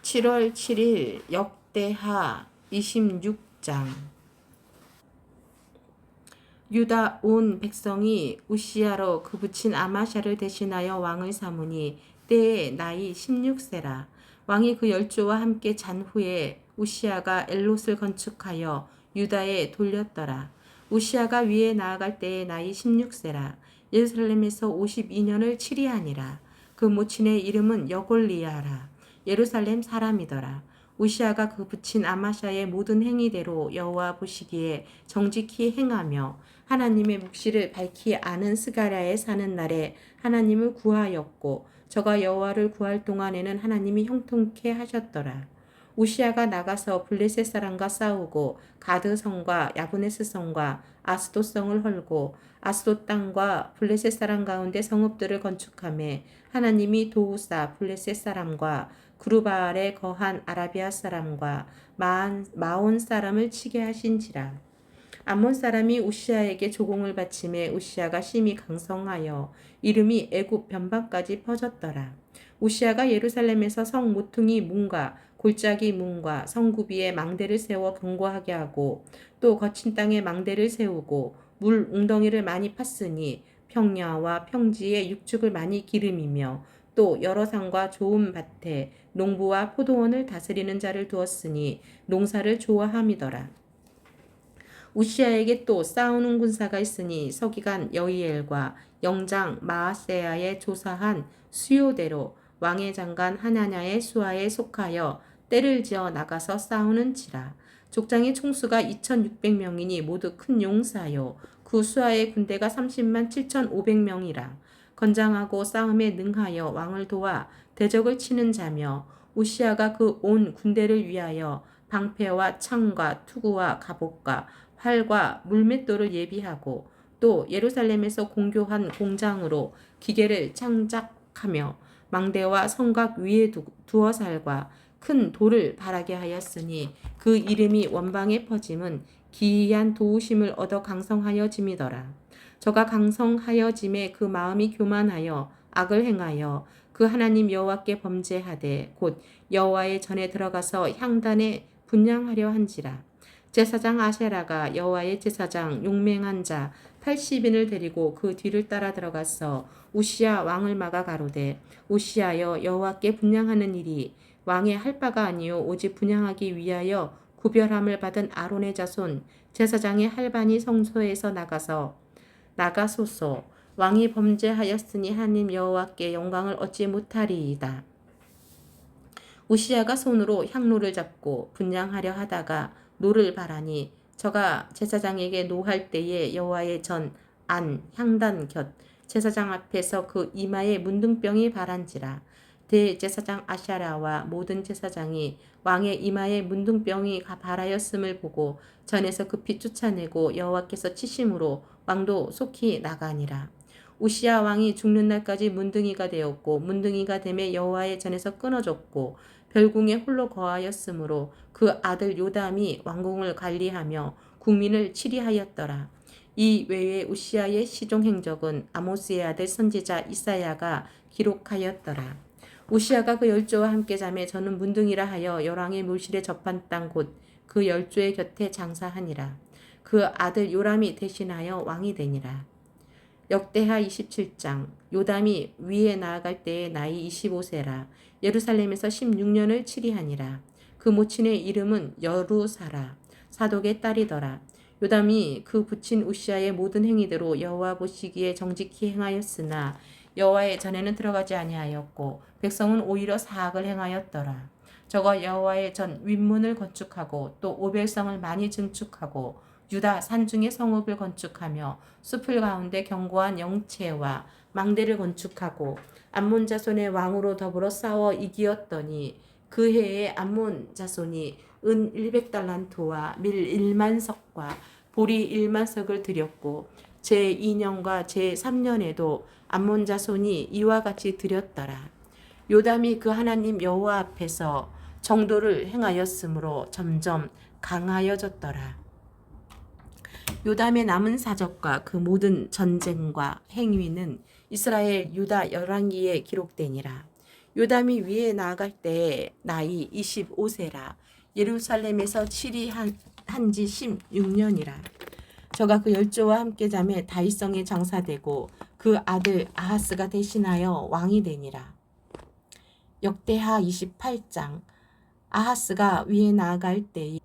7월 7일 역대하 26장. 유다 온 백성이 우시야로 그 붙인 아마샤를 대신하여 왕을 삼으니 때에 나이 16세라. 왕이 그 열조와 함께 잔 후에 우시야가 엘롯을 건축하여 유다에 돌렸더라. 우시야가 위에 나아갈 때에 나이 16세라. 예루살렘에서 52년을 치리하니라. 그 모친의 이름은 여골리야라. 예루살렘 사람이더라. 우시야가 그 붙인 아마샤의 모든 행위대로 여호와 보시기에 정직히 행하며 하나님의 묵시를 밝히 아는 스가랴에 사는 날에 하나님을 구하였고 저가 여호와를 구할 동안에는 하나님이 형통케 하셨더라. 우시야가 나가서 블레셋 사람과 싸우고 가드 성과 야브네스 성과 아스돗 성을 헐고 아스돗 땅과 블레셋 사람 가운데 성읍들을 건축하며 하나님이 도우사 블레셋 사람과 구르바알에 거한 아라비아 사람과 마온 사람을 치게 하신지라. 암몬 사람이 우시야에게 조공을 바치매 우시야가 심히 강성하여 이름이 애굽 변방까지 퍼졌더라. 우시야가 예루살렘에서 성 모퉁이 문과 골짜기 문과 성구비에 망대를 세워 견고하게 하고 또 거친 땅에 망대를 세우고 물 웅덩이를 많이 팠으니 평야와 평지에 육축을 많이 기름이며 또 여러 산과 좋은 밭에 농부와 포도원을 다스리는 자를 두었으니 농사를 좋아함이더라. 우시야에게 또 싸우는 군사가 있으니 서기관 여이엘과 영장 마아세야의 조사한 수요대로 왕의 장관 하나냐의 수하에 속하여 떼를 지어 나가서 싸우는지라. 족장의 총수가 2600명이니 모두 큰 용사요. 그 수하의 군대가 30만 7500명이라. 건장하고 싸움에 능하여 왕을 도와 대적을 치는 자며 우시야가 그 온 군대를 위하여 방패와 창과 투구와 갑옷과 활과 물맷돌을 예비하고 또 예루살렘에서 공교한 공장으로 기계를 창작하며 망대와 성곽 위에 두어살과 큰 돌을 바라게 하였으니 그 이름이 원방에 퍼짐은 기이한 도우심을 얻어 강성하여짐이더라. 저가 강성하여짐에 그 마음이 교만하여 악을 행하여 그 하나님 여호와께 범죄하되 곧 여호와의 전에 들어가서 향단에 분향하려 한지라. 제사장 아세라가 여호와의 제사장 용맹한 자 80인을 데리고 그 뒤를 따라 들어가서 우시야 왕을 막아 가로되 우시야여 여호와께 분향하는 일이 왕의 할 바가 아니요 오직 분향하기 위하여 구별함을 받은 아론의 자손 제사장의 할반이 성소에서 나가소서. 왕이 범죄하였으니 하나님 여호와께 영광을 얻지 못하리이다. 우시야가 손으로 향로를 잡고 분향하려 하다가 노를 바라니 저가 제사장에게 노할 때에 여호와의 전 안 향단 곁 제사장 앞에서 그 이마에 문둥병이 바란지라. 대제사장 아샤라와 모든 제사장이 왕의 이마에 문둥병이 바라였음을 보고 전에서 급히 쫓아내고 여호와께서 치심으로 왕도 속히 나가니라. 우시야 왕이 죽는 날까지 문둥이가 되었고 문둥이가 되매 여호와의 전에서 끊어졌고 별궁에 홀로 거하였으므로 그 아들 요담이 왕궁을 관리하며 국민을 치리하였더라. 이 외에 우시야의 시종 행적은 아모스의 아들 선지자 이사야가 기록하였더라. 우시야가 그 열조와 함께 자매 저는 문둥이라 하여 열왕의 묘실에 접한 땅 곧 그 열조의 곁에 장사하니라. 그 아들 요람이 대신하여 왕이 되니라. 역대하 27장. 요담이 위에 나아갈 때에 나이 25세라. 예루살렘에서 16년을 치리하니라. 그 모친의 이름은 여루사라. 사독의 딸이더라. 요담이 그 붙인 우시야의 모든 행위대로 여호와 보시기에 정직히 행하였으나 여호와의 전에는 들어가지 아니하였고 백성은 오히려 사악을 행하였더라. 저가 여호와의 전 윗문을 건축하고 또 오벨성을 많이 증축하고 유다 산중에 성읍을 건축하며 숲을 가운데 견고한 영체와 망대를 건축하고 암몬 자손의 왕으로 더불어 싸워 이기었더니 그 해에 암몬 자손이 은 100달란트와 밀 1만 석과 보리 1만 석을 드렸고 제2년과 제3년에도 암몬 자손이 이와 같이 드렸더라. 요담이 그 하나님 여호와 앞에서 정도를 행하였으므로 점점 강하여졌더라. 요담의 남은 사적과 그 모든 전쟁과 행위는 이스라엘 유다 열왕기에 기록되니라. 요담이 위에 나아갈 때에 나이 25세라. 예루살렘에서 한지 16년이라. 저가 그 열조와 함께 잠에 다윗성에 장사되고 그 아들 아하스가 대신하여 왕이 되니라. 역대하 28장. 아하스가 위에 나아갈 때에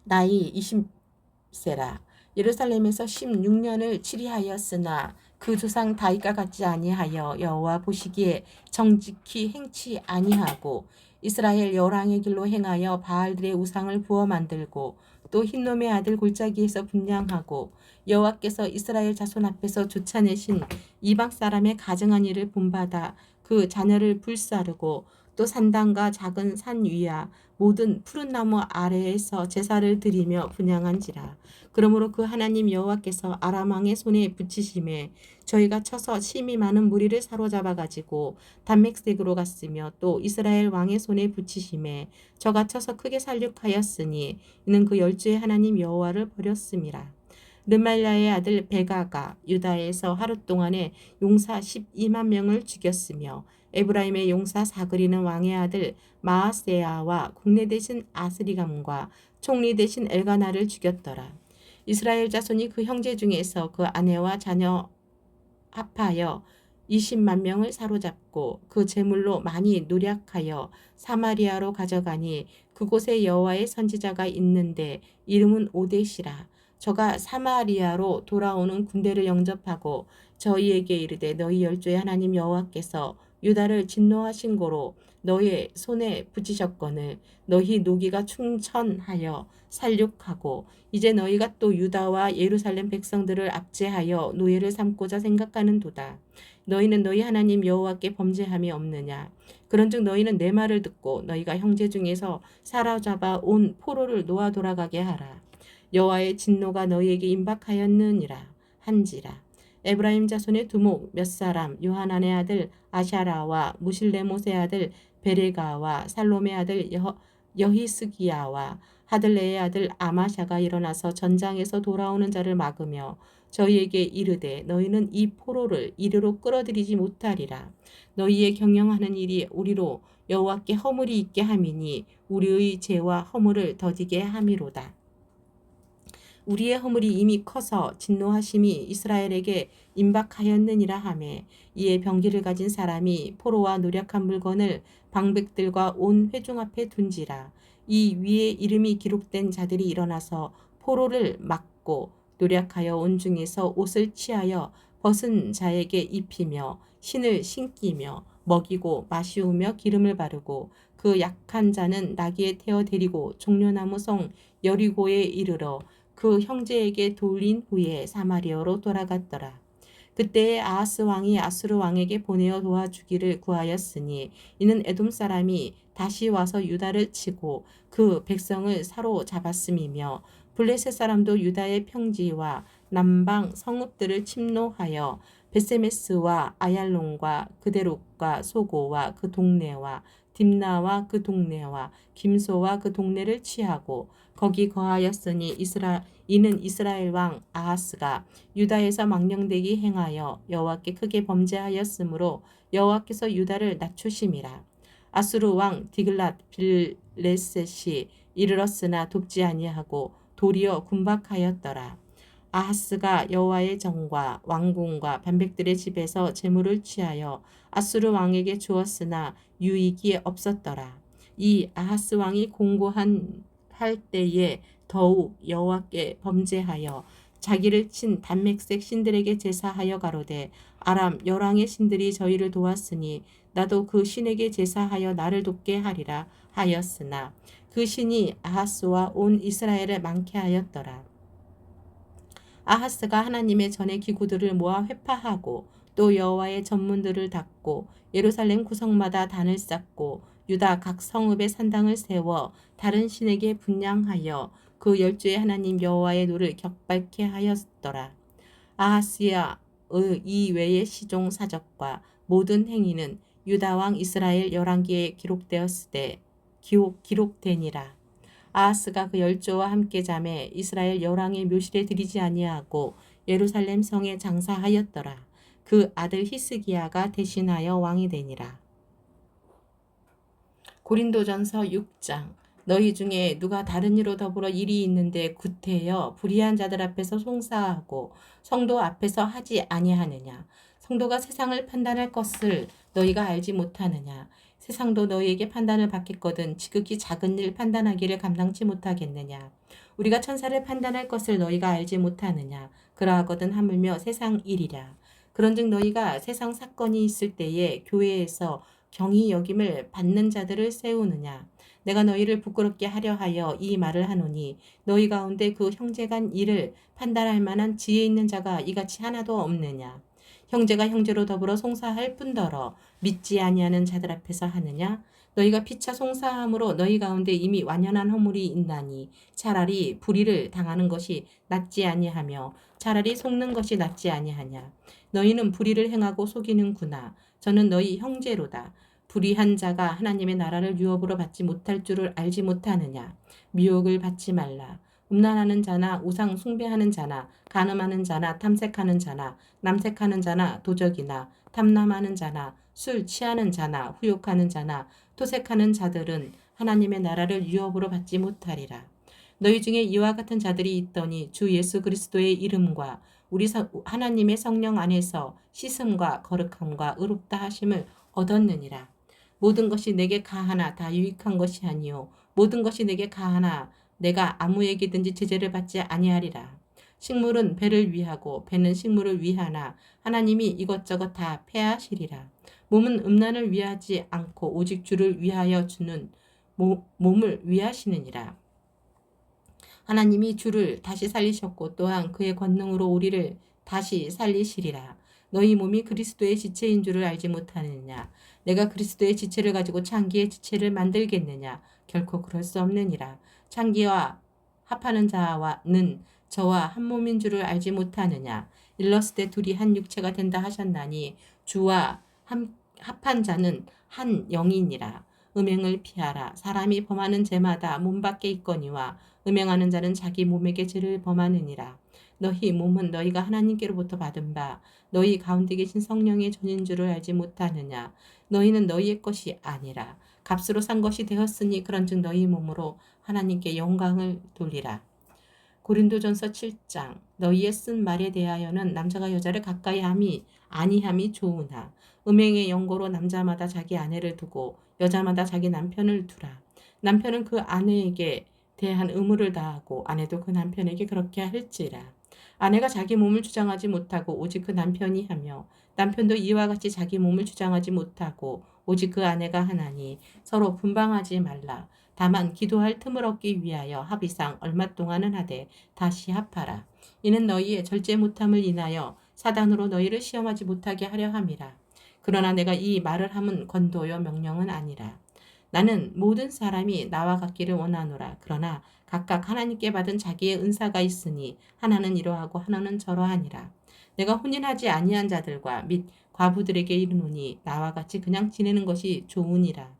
나이 20세라. 예루살렘에서 16년을 치리하였으나 그 조상 다윗과 같지 아니하여 여호와 보시기에 정직히 행치 아니하고 이스라엘 열왕의 길로 행하여 바알들의 우상을 부어 만들고 또 흰놈의 아들 골짜기에서 분향하고 여호와께서 이스라엘 자손 앞에서 쫓아내신 이방 사람의 가증한 일을 본받아 그 자녀를 불사르고 또 산당과 작은 산 위와 모든 푸른 나무 아래에서 제사를 드리며 분향한지라. 그러므로 그 하나님 여호와께서 아람 왕의 손에 붙이심에 저희가 쳐서 심히 많은 무리를 사로잡아 가지고 단맥색으로 갔으며 또 이스라엘 왕의 손에 붙이심에 저가 쳐서 크게 살육하였으니 이는 그 열주의 하나님 여호와를 버렸음이라. 르말랴의 아들 베가가 유다에서 하루 동안에 용사 12만 명을 죽였으며 에브라임의 용사 사그리는 왕의 아들 마아세야와 국내 대신 아스리감과 총리 대신 엘가나를 죽였더라. 이스라엘 자손이 그 형제 중에서 그 아내와 자녀 합하여 20만 명을 사로잡고 그 제물로 많이 노략하여 사마리아로 가져가니 그곳에 여호와의 선지자가 있는데 이름은 오뎃이라. 저가 사마리아로 돌아오는 군대를 영접하고 저희에게 이르되 너희 열조의 하나님 여호와께서 유다를 진노하신 고로 너의 손에 붙이셨거늘 너희 노기가 충천하여 살육하고 이제 너희가 또 유다와 예루살렘 백성들을 압제하여 노예를 삼고자 생각하는도다. 너희는 너희 하나님 여호와께 범죄함이 없느냐. 그런즉 너희는 내 말을 듣고 너희가 형제 중에서 사로잡아 온 포로를 놓아 돌아가게 하라. 여호와의 진노가 너희에게 임박하였느니라 한지라. 에브라임 자손의 두목 몇 사람 요하난의 아들 아샤라와 무실레못의 아들 베레가와 살롬의 아들 여히스기야와 하들레의 아들 아마샤가 일어나서 전장에서 돌아오는 자를 막으며 저희에게 이르되 너희는 이 포로를 이리로 끌어들이지 못하리라. 너희의 경영하는 일이 우리로 여호와께 허물이 있게 함이니 우리의 죄와 허물을 더디게 함이로다. 우리의 허물이 이미 커서 진노하심이 이스라엘에게 임박하였느니라 하매 이에 병기를 가진 사람이 포로와 노략한 물건을 방백들과 온 회중 앞에 둔지라. 이 위에 이름이 기록된 자들이 일어나서 포로를 막고 노략하여 온 중에서 옷을 취하여 벗은 자에게 입히며 신을 신기며 먹이고 마시우며 기름을 바르고 그 약한 자는 나귀에 태워 데리고 종려나무 성 여리고에 이르러 그 형제에게 돌린 후에 사마리아로 돌아갔더라. 그때에 아하스 왕이 아수르 왕에게 보내어 도와주기를 구하였으니 이는 에돔 사람이 다시 와서 유다를 치고 그 백성을 사로잡았음이며 블레셋 사람도 유다의 평지와 남방 성읍들을 침노하여 베세메스와 아얄론과 그데롯과 소고와 그 동네와 딥나와 그 동네와 김소와 그 동네를 취하고 거기 거하였으니 이는 이스라엘 왕 아하스가 유다에서 망령되게 행하여 여호와께 크게 범죄하였으므로 여호와께서 유다를 낮추심이라. 아수르 왕 디글랏 빌레셋이 이르렀으나 돕지 아니하고 도리어 군박하였더라. 아하스가 여호와의 정과 왕궁과 반백들의 집에서 재물을 취하여 아수르 왕에게 주었으나 유익이 없었더라. 이 아하스 왕이 공고한 할 때에 더욱 여호와께 범죄하여 자기를 친 단맥색 신들에게 제사하여 가로되 아람 열왕의 신들이 저희를 도왔으니 나도 그 신에게 제사하여 나를 돕게 하리라 하였으나 그 신이 아하스와 온 이스라엘을 많게 하였더라. 아하스가 하나님의 전의 기구들을 모아 회파하고 또 여호와의 전문들을 닫고 예루살렘 구성마다 단을 쌓고 유다 각 성읍에 산당을 세워 다른 신에게 분향하여 그 열주의 하나님 여호와의 노를 격발케 하였더라. 아하스야 이 외의 시종 사적과 모든 행위는 유다 왕 이스라엘 열왕기에 기록되니라. 아하스가 그 열조와 함께 잠에 이스라엘 열왕의 묘실에 들이지 아니하고 예루살렘 성에 장사하였더라. 그 아들 히스기야가 대신하여 왕이 되니라. 고린도전서 6장. 너희 중에 누가 다른 이로 더불어 일이 있는데 구태여 불의한 자들 앞에서 송사하고 성도 앞에서 하지 아니하느냐. 성도가 세상을 판단할 것을 너희가 알지 못하느냐. 세상도 너희에게 판단을 받겠거든 지극히 작은 일 판단하기를 감당치 못하겠느냐. 우리가 천사를 판단할 것을 너희가 알지 못하느냐. 그러하거든 하물며 세상 일이라. 그런즉 너희가 세상 사건이 있을 때에 교회에서 경히 여김을 받는 자들을 세우느냐. 내가 너희를 부끄럽게 하려 하여 이 말을 하노니 너희 가운데 그 형제간 일을 판단할 만한 지혜 있는 자가 이같이 하나도 없느냐. 형제가 형제로 더불어 송사할 뿐더러 믿지 아니하는 자들 앞에서 하느냐. 너희가 피차 송사함으로 너희 가운데 이미 완연한 허물이 있나니 차라리 불의를 당하는 것이 낫지 아니하며 차라리 속는 것이 낫지 아니하냐. 너희는 불의를 행하고 속이는구나. 저는 너희 형제로다. 불의한 자가 하나님의 나라를 유업으로 받지 못할 줄을 알지 못하느냐. 미혹을 받지 말라. 음란하는 자나 우상 숭배하는 자나 간음하는 자나 탐색하는 자나 남색하는 자나 도적이나 탐남하는 자나 술 취하는 자나 후욕하는 자나 토색하는 자들은 하나님의 나라를 유업으로 받지 못하리라. 너희 중에 이와 같은 자들이 있더니 주 예수 그리스도의 이름과 우리 하나님의 성령 안에서 씻음과 거룩함과 의롭다 하심을 얻었느니라. 모든 것이 내게 가하나 다 유익한 것이 아니요 모든 것이 내게 가하나 내가 아무에게든지 제재를 받지 아니하리라. 식물은 배를 위하고 배는 식물을 위하나 하나님이 이것저것 다 폐하시리라. 몸은 음란을 위하지 않고 오직 주를 위하여 주는 몸을 위하시느니라. 하나님이 주를 다시 살리셨고 또한 그의 권능으로 우리를 다시 살리시리라. 너희 몸이 그리스도의 지체인 줄을 알지 못하느냐. 내가 그리스도의 지체를 가지고 창기의 지체를 만들겠느냐. 결코 그럴 수 없느니라. 창기와 합하는 자와는 저와 한 몸인 줄을 알지 못하느냐. 일렀을 때 둘이 한 육체가 된다 하셨나니 주와 합한 자는 한 영이니라. 음행을 피하라. 사람이 범하는 죄마다 몸 밖에 있거니와 음행하는 자는 자기 몸에게 죄를 범하느니라. 너희 몸은 너희가 하나님께로부터 받은 바 너희 가운데 계신 성령의 존인 줄을 알지 못하느냐. 너희는 너희의 것이 아니라 값으로 산 것이 되었으니 그런즉 너희 몸으로 하나님께 영광을 돌리라. 고린도전서 7장. 너희의 쓴 말에 대하여는 남자가 여자를 가까이 함이 아니함이 좋으나 음행의 연고로 남자마다 자기 아내를 두고 여자마다 자기 남편을 두라. 남편은 그 아내에게 대한 의무를 다하고 아내도 그 남편에게 그렇게 할지라. 아내가 자기 몸을 주장하지 못하고 오직 그 남편이 하며 남편도 이와 같이 자기 몸을 주장하지 못하고 오직 그 아내가 하나니 서로 분방하지 말라. 다만 기도할 틈을 얻기 위하여 합의상 얼마 동안은 하되 다시 합하라. 이는 너희의 절제 못함을 인하여 사단으로 너희를 시험하지 못하게 하려 함이라. 그러나 내가 이 말을 함은 권도요 명령은 아니라. 나는 모든 사람이 나와 같기를 원하노라. 그러나 각각 하나님께 받은 자기의 은사가 있으니 하나는 이러하고 하나는 저러하니라. 내가 혼인하지 아니한 자들과 및 과부들에게 이르노니 나와 같이 그냥 지내는 것이 좋으니라.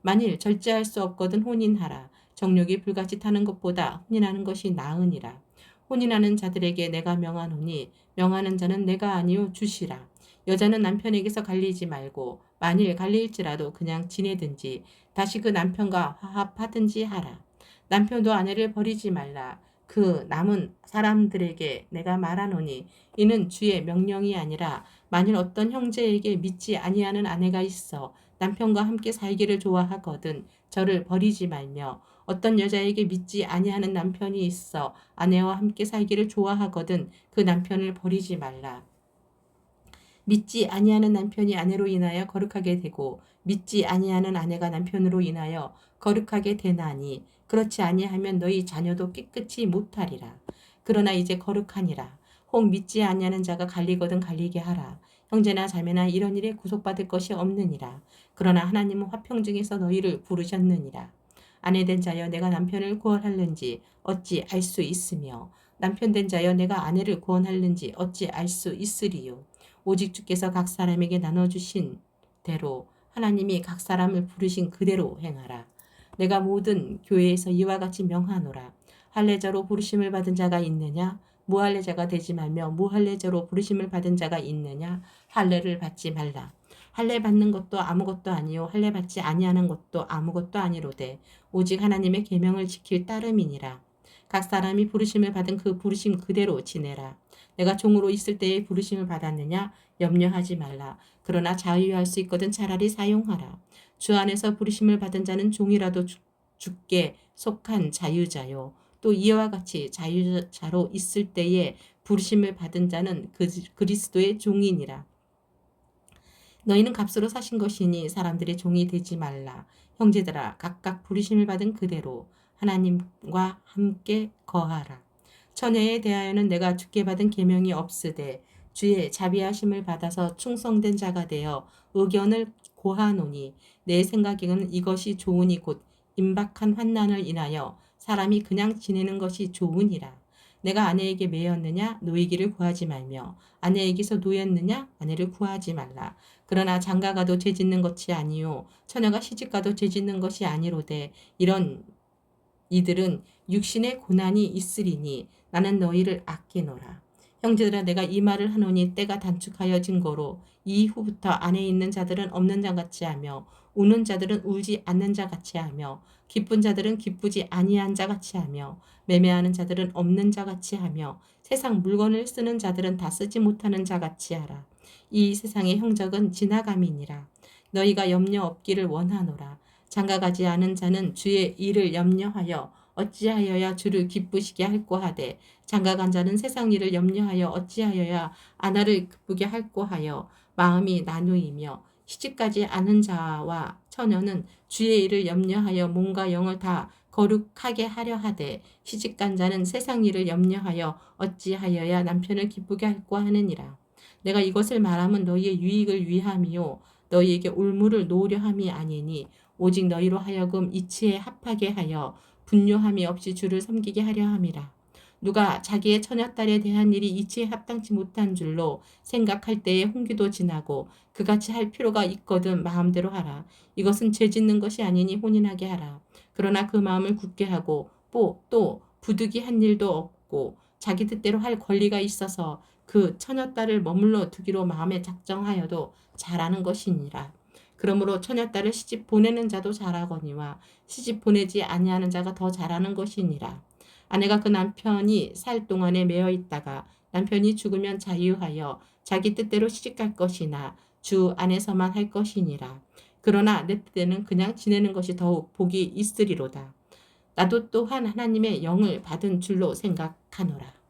만일 절제할 수 없거든 혼인하라. 정욕이 불같이 타는 것보다 혼인하는 것이 나으니라. 혼인하는 자들에게 내가 명하노니 명하는 자는 내가 아니요 주시라. 여자는 남편에게서 갈리지 말고 만일 갈릴지라도 그냥 지내든지 다시 그 남편과 화합하든지 하라. 남편도 아내를 버리지 말라. 그 남은 사람들에게 내가 말하노니 이는 주의 명령이 아니라 만일 어떤 형제에게 믿지 아니하는 아내가 있어 남편과 함께 살기를 좋아하거든 저를 버리지 말며 어떤 여자에게 믿지 아니하는 남편이 있어 아내와 함께 살기를 좋아하거든 그 남편을 버리지 말라. 믿지 아니하는 남편이 아내로 인하여 거룩하게 되고 믿지 아니하는 아내가 남편으로 인하여 거룩하게 되나니 그렇지 아니하면 너희 자녀도 깨끗이 못하리라. 그러나 이제 거룩하니라. 혹 믿지 아니하는 자가 갈리거든 갈리게 하라. 형제나 자매나 이런 일에 구속받을 것이 없느니라. 그러나 하나님은 화평 중에서 너희를 부르셨느니라. 아내된 자여 내가 남편을 구원할는지 어찌 알 수 있으며 남편된 자여 내가 아내를 구원할는지 어찌 알 수 있으리요. 오직 주께서 각 사람에게 나눠주신 대로 하나님이 각 사람을 부르신 그대로 행하라. 내가 모든 교회에서 이와 같이 명하노라. 할례자로 부르심을 받은 자가 있느냐? 무할례자가 되지 말며 무할례자로 부르심을 받은 자가 있느냐? 할례를 받지 말라. 할례 받는 것도 아무것도 아니요 할례 받지 아니하는 것도 아무것도 아니로되 오직 하나님의 계명을 지킬 따름이니라. 각 사람이 부르심을 받은 그 부르심 그대로 지내라. 내가 종으로 있을 때에 부르심을 받았느냐 염려하지 말라. 그러나 자유할 수 있거든 차라리 사용하라. 주 안에서 부르심을 받은 자는 종이라도 주께 속한 자유자요. 또 이와 같이 자유자로 있을 때에 부르심을 받은 자는 그리스도의 종이니라. 너희는 값으로 사신 것이니 사람들의 종이 되지 말라. 형제들아 각각 부르심을 받은 그대로 하나님과 함께 거하라. 처녀에 대하여는 내가 주께 받은 계명이 없으되 주의 자비하심을 받아서 충성된 자가 되어 의견을 고하노니 내 생각에는 이것이 좋으니 곧 임박한 환난을 인하여 사람이 그냥 지내는 것이 좋으니라. 내가 아내에게 매였느냐 노이기를 구하지 말며 아내에게서 노였느냐 아내를 구하지 말라. 그러나 장가가도 죄짓는 것이 아니요 처녀가 시집가도 죄짓는 것이 아니로되 이런 이들은 육신의 고난이 있으리니 나는 너희를 아끼노라. 형제들아 내가 이 말을 하노니 때가 단축하여진 거로 이후부터 안에 있는 자들은 없는 자 같이 하며 우는 자들은 울지 않는 자 같이 하며 기쁜 자들은 기쁘지 아니한 자 같이 하며 매매하는 자들은 없는 자 같이 하며 세상 물건을 쓰는 자들은 다 쓰지 못하는 자 같이 하라. 이 세상의 형적은 지나감이니라. 너희가 염려 없기를 원하노라. 장가가지 않은 자는 주의 일을 염려하여 어찌하여야 주를 기쁘시게 할꼬 하되 장가간 자는 세상 일을 염려하여 어찌하여야 아내를 기쁘게 할꼬 하여 마음이 나누이며 시집가지 않은 자와 처녀는 주의 일을 염려하여 몸과 영을 다 거룩하게 하려 하되 시집간 자는 세상 일을 염려하여 어찌하여야 남편을 기쁘게 할꼬 하느니라. 내가 이것을 말하면 너희의 유익을 위함이요 너희에게 올무를 놓으려 함이 아니니 오직 너희로 하여금 이치에 합하게 하여 분요함이 없이 주를 섬기게 하려 함이라. 누가 자기의 처녀딸에 대한 일이 이치에 합당치 못한 줄로 생각할 때에 홍기도 지나고 그같이 할 필요가 있거든 마음대로 하라. 이것은 죄짓는 것이 아니니 혼인하게 하라. 그러나 그 마음을 굳게 하고 또 부득이한 일도 없고 자기 뜻대로 할 권리가 있어서 그 처녀딸을 머물러 두기로 마음에 작정하여도 잘하는 것이니라. 그러므로 처녀딸을 시집 보내는 자도 잘하거니와 시집 보내지 아니하는 자가 더 잘하는 것이니라. 아내가 그 남편이 살 동안에 매어 있다가 남편이 죽으면 자유하여 자기 뜻대로 시집갈 것이나 주 안에서만 할 것이니라. 그러나 내 때는 그냥 지내는 것이 더욱 복이 있으리로다. 나도 또한 하나님의 영을 받은 줄로 생각하노라.